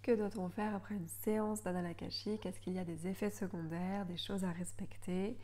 Que doit-on faire après une séance d'Annales Akashiques? Est-ce qu'il y a des effets secondaires, des choses à respecter?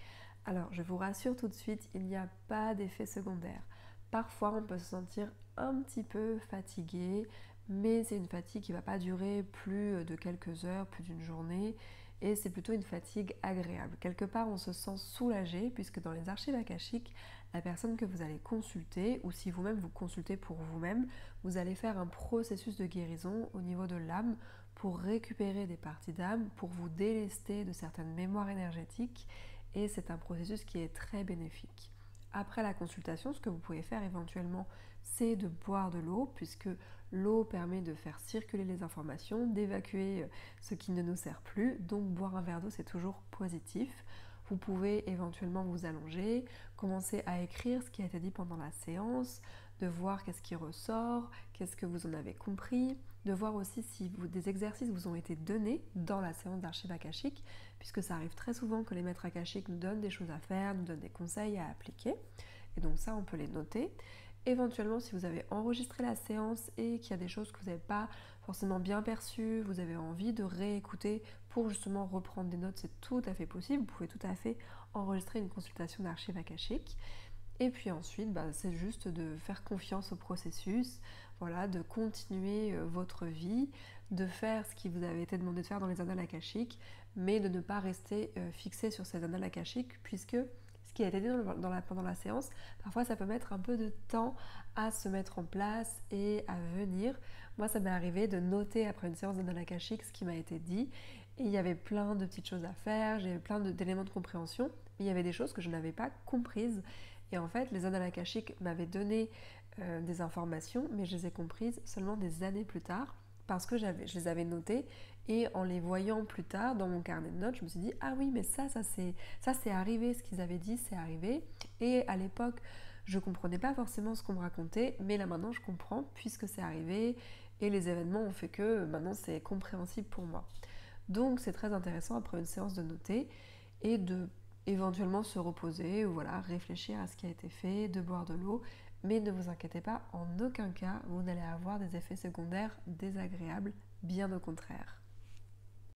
Alors, je vous rassure tout de suite, il n'y a pas d'effets secondaires. Parfois, on peut se sentir un petit peu fatigué, mais c'est une fatigue qui ne va pas durer plus de quelques heures, plus d'une journée, et c'est plutôt une fatigue agréable. Quelque part, on se sent soulagé, puisque dans les archives akashiques, la personne que vous allez consulter, ou si vous-même vous consultez pour vous-même, vous allez faire un processus de guérison au niveau de l'âme pour récupérer des parties d'âme, pour vous délester de certaines mémoires énergétiques, et c'est un processus qui est très bénéfique. Après la consultation, ce que vous pouvez faire éventuellement, c'est de boire de l'eau, puisque l'eau permet de faire circuler les informations, d'évacuer ce qui ne nous sert plus, donc boire un verre d'eau c'est toujours positif. Vous pouvez éventuellement vous allonger, commencer à écrire ce qui a été dit pendant la séance, de voir qu'est-ce qui ressort, qu'est-ce que vous en avez compris, de voir aussi si des exercices vous ont été donnés dans la séance d'archives akashiques, puisque ça arrive très souvent que les maîtres akashiques nous donnent des choses à faire, nous donnent des conseils à appliquer, et donc ça on peut les noter. Éventuellement, si vous avez enregistré la séance et qu'il y a des choses que vous n'avez pas forcément bien perçues, vous avez envie de réécouter pour justement reprendre des notes, c'est tout à fait possible. Vous pouvez tout à fait enregistrer une consultation d'archives akashiques. Et puis ensuite, c'est juste de faire confiance au processus, voilà, de continuer votre vie, de faire ce qui vous avait été demandé de faire dans les annales akashiques, mais de ne pas rester fixé sur ces annales akashiques, puisque ce qui a été dit pendant la séance, parfois ça peut mettre un peu de temps à se mettre en place et à venir. Moi, ça m'est arrivé de noter après une séance d'annales akashiques ce qui m'a été dit, et il y avait plein de petites choses à faire, j'avais plein d'éléments de compréhension, mais il y avait des choses que je n'avais pas comprises. Et en fait, les annales akashiques m'avaient donné des informations, mais je les ai comprises seulement des années plus tard, parce que je les avais notées, et en les voyant plus tard dans mon carnet de notes, je me suis dit « Ah oui, mais ça c'est arrivé, ce qu'ils avaient dit, c'est arrivé. » Et à l'époque, je ne comprenais pas forcément ce qu'on me racontait, mais là maintenant je comprends, puisque c'est arrivé, et les événements ont fait que maintenant c'est compréhensible pour moi. Donc c'est très intéressant après une séance de noter, et de éventuellement se reposer ou voilà, réfléchir à ce qui a été fait, de boire de l'eau, mais ne vous inquiétez pas, en aucun cas vous n'allez avoir des effets secondaires désagréables, bien au contraire.